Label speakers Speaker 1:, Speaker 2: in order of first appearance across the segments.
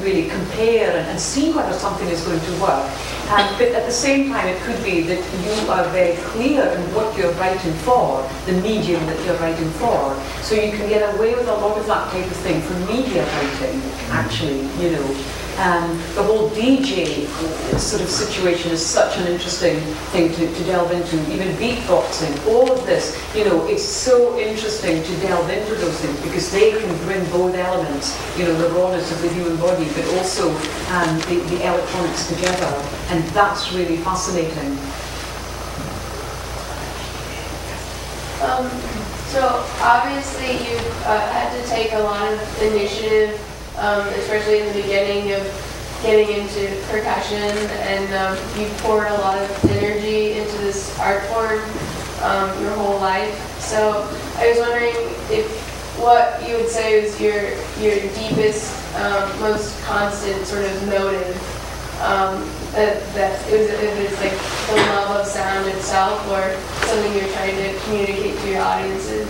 Speaker 1: really compare and see whether something is going to work. But at the same time, it could be that you are very clear in what you're writing for, the medium that you're writing for. So you can get away with a lot of that type of thing for media writing, actually, you know. The whole DJ sort of situation is such an interesting thing to delve into, even beatboxing, all of this, you know, it's so interesting to delve into those things because they can bring both elements, you know, the rawness of the human body, but also the electronics together, and that's really fascinating.
Speaker 2: So obviously you've had to take a lot of initiative, especially in the beginning of getting into percussion, and you've poured a lot of energy into this art form your whole life. So I was wondering if what you would say is your deepest, most constant sort of motive, if it's like the love of sound itself or something you're trying to communicate to your audiences.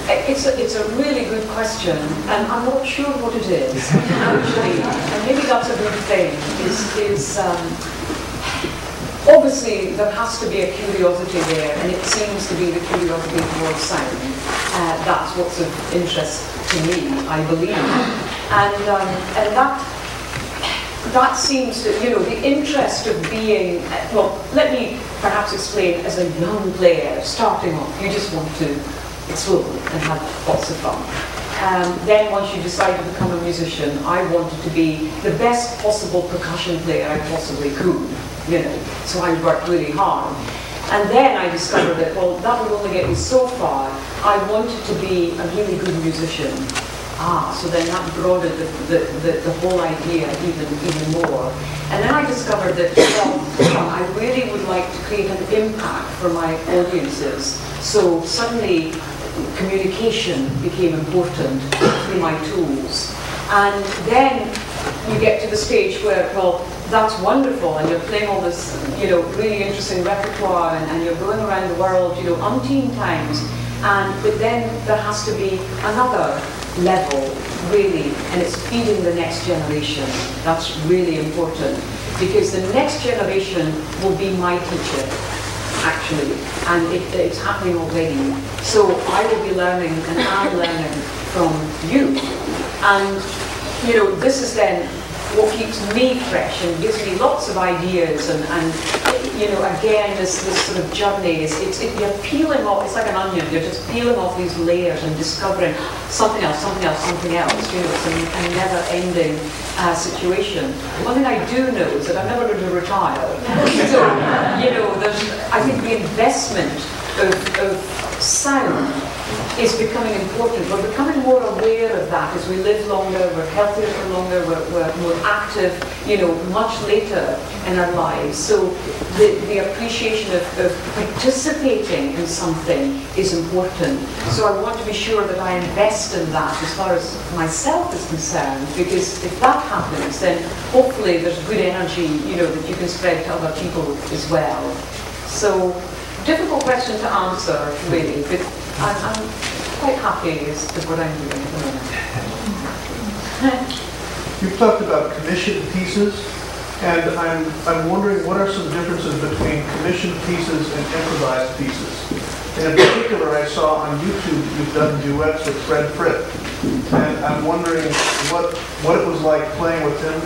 Speaker 1: It's a really good question, and I'm not sure what it is, actually, and maybe that's a good thing, is obviously there has to be a curiosity there, and it seems to be the curiosity towards sound. That's what's of interest to me, I believe. And that seems to, you know, the interest of being, well, let me perhaps explain, as a young player, starting off, you just want to explore and have lots of fun. Then once you decide to become a musician, I wanted to be the best possible percussion player I possibly could, you know, so I worked really hard. And then I discovered that, well, that would only get me so far. I wanted to be a really good musician. So then that broadened the whole idea even more. And then I discovered that, well, I really would like to create an impact for my audiences. So suddenly communication became important through my tools. And then you get to the stage where, well, that's wonderful, and you're playing all this, you know, really interesting repertoire, and you're going around the world, you know, umpteen times. But then there has to be another level, really, and it's feeding the next generation. That's really important, because the next generation will be my teacher, actually, and it's happening already. So I will be learning, and I'm learning from you. And, you know, this is then what keeps me fresh and gives me lots of ideas, and you know, again, this sort of journey you're peeling off, it's like an onion, you're just peeling off these layers and discovering something else, something else, something else, you know, it's a never-ending situation. One thing I do know is that I'm never going to retire. So, you know, I think the investment of sound is becoming important. We're becoming more aware of that as we live longer, we're healthier for longer, we're more active, you know, much later in our lives. So the appreciation of participating in something is important. So I want to be sure that I invest in that as far as myself is concerned, because if that happens, then hopefully there's good energy, you know, that you can spread to other people as well. So, difficult question to answer, really, but I'm quite happy as to what I'm doing at the moment.
Speaker 3: You've talked about commissioned pieces, and I'm wondering what are some differences between commissioned pieces and improvised pieces. And in particular, I saw on YouTube you've done duets with Fred Frith, and I'm wondering what it was like playing with him,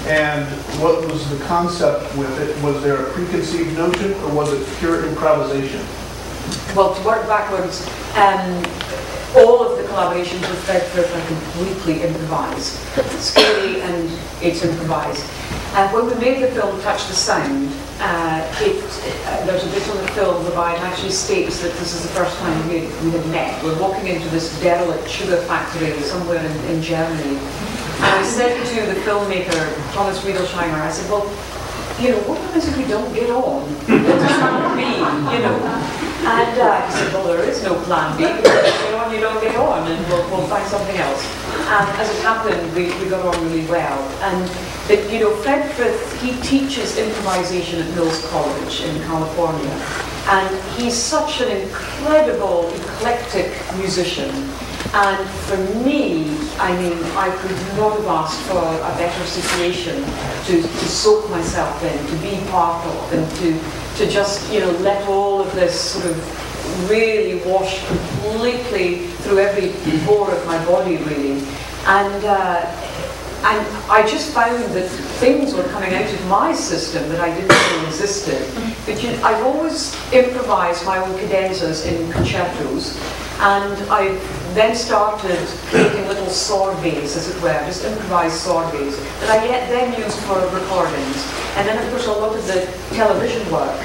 Speaker 3: and what was the concept with it. Was there a preconceived notion, or was it pure improvisation?
Speaker 1: Well, to work backwards, all of the collaborations with Fred Frith are completely improvised. Scary, and it's improvised. When we made the film Touch the Sound, there's a bit on the film whereby it actually states that this is the first time we had met. We're walking into this derelict sugar factory somewhere in Germany. And I said to the filmmaker, Thomas Riedelsheimer, I said, well, you know, what happens if we don't get on? What does that mean, you know? And he said, well, there is no plan B. You get on, you don't get on, and we'll find something else. And as it happened, we got on really well. But, you know, Fred Frith, he teaches improvisation at Mills College in California. And he's such an incredible, eclectic musician. And for me, I mean, I could not have asked for a better situation to soak myself in, to be part of, and to just, you know, let all of this sort of really wash completely through every pore of my body, really. And I just found that things were coming out of my system that I didn't know existed. But I've always improvised my own cadenzas in concertos, and I then started making little sorbets, as it were, just improvised sorbets, that I then used for recordings. And then, of course, a lot of the television work,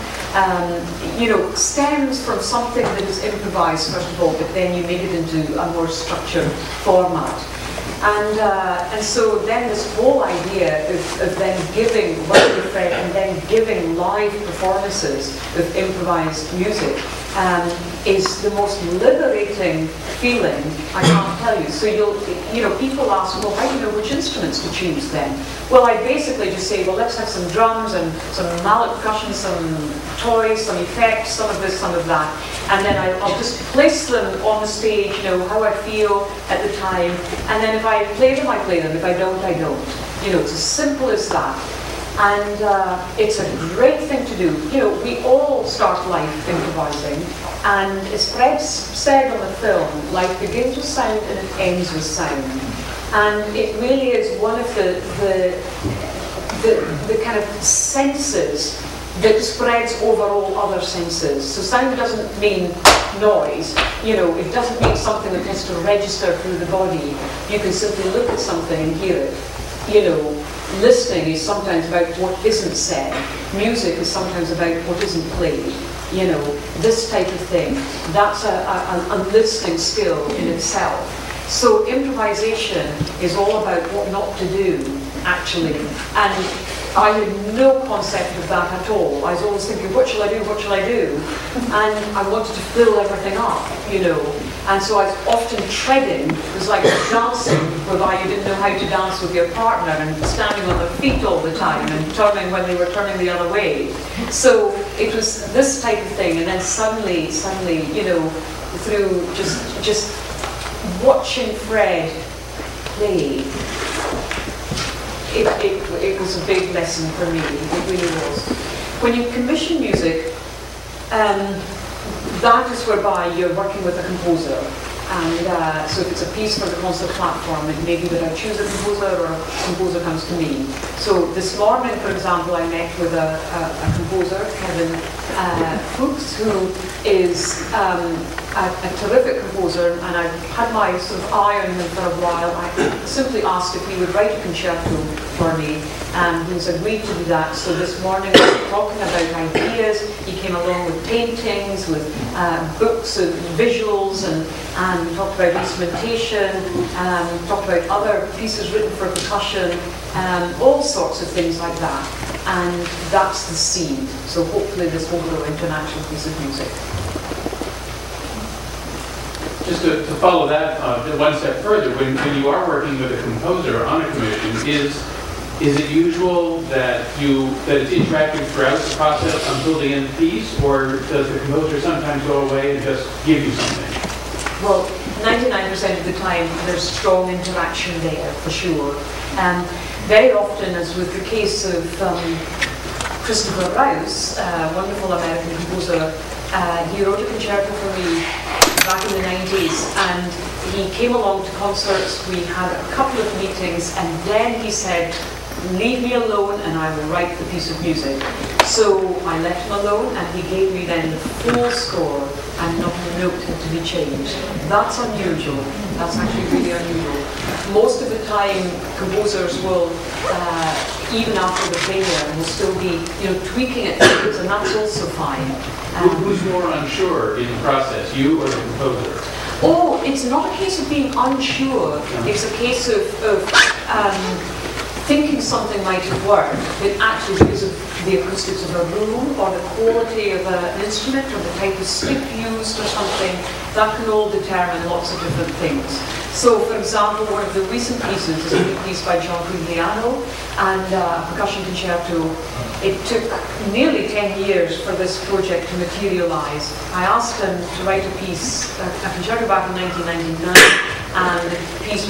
Speaker 1: you know, stems from something that is improvised, first of all, but then you make it into a more structured format. And so then this whole idea of then giving work with Fred and then giving live performances of improvised music is the most liberating feeling, I can't tell you. So you know, people ask, well, how do you know which instruments to choose then? Well, I basically just say, well, let's have some drums and some mallet percussion, some toys, some effects, some of this, some of that. And then I'll just place them on the stage, you know, how I feel at the time. And then if I play them, I play them. If I don't, I don't. You know, it's as simple as that. And it's a great thing to do. You know, we all start life improvising. And as Fred said on the film, life begins with sound and it ends with sound. And it really is one of the kind of senses that spreads over all other senses. So sound doesn't mean noise, you know, it doesn't mean something that has to register through the body. You can simply look at something and hear it. You know, listening is sometimes about what isn't said. Music is sometimes about what isn't played. You know, this type of thing. That's a listening skill in itself. So improvisation is all about what not to do, actually. And I had no concept of that at all. I was always thinking, what shall I do, what shall I do? And I wanted to fill everything up, you know. And so I was often treading. It was like dancing, whereby you didn't know how to dance with your partner and standing on their feet all the time and turning when they were turning the other way. So it was this type of thing. And then suddenly, you know, through just watching Fred play, it was a big lesson for me. It really was. When you commission music, that is whereby you're working with a composer. And so if it's a piece for the concert platform, it may be that I choose a composer or a composer comes to me. So this morning, for example, I met with a composer, Kevin Fuchs, who is a terrific composer, and I've had my sort of eye on him for a while. I simply asked if he would write a concerto for me, and he's agreed to do that. So this morning we were talking about ideas. He came along with paintings, with books of visuals, and we talked about instrumentation, talked about other pieces written for percussion, all sorts of things like that. And that's the seed. So hopefully this will grow into an actual piece of music.
Speaker 4: Just to follow that one step further, when you are working with a composer on a commission, is it usual that it's interactive throughout the process until the end piece, or does the composer sometimes go away and just give you something?
Speaker 1: Well, 99% of the time there's strong interaction there, for sure. Very often, as with the case of Christopher Rouse, a wonderful American composer, he wrote a concerto for me back in the 90s, and he came along to concerts. We had a couple of meetings, and then he said, leave me alone and I will write the piece of music. So I left him alone, and he gave me then the full score, and not a note had to be changed. That's unusual. That's actually really unusual. Most of the time, composers will, even after the failure, will still be, you know, tweaking at things, and that's also fine.
Speaker 4: Who's more unsure in the process, you or the composer?
Speaker 1: Oh, it's not a case of being unsure. It's a case of thinking something might have worked, but actually because of the acoustics of a room or the quality of an instrument or the type of stick used or something, that can all determine lots of different things. So, for example, one of the recent pieces is a new piece by John Pugliano and a percussion concerto. It took nearly 10 years for this project to materialize. I asked him to write a piece, a concerto back in 1999, and piece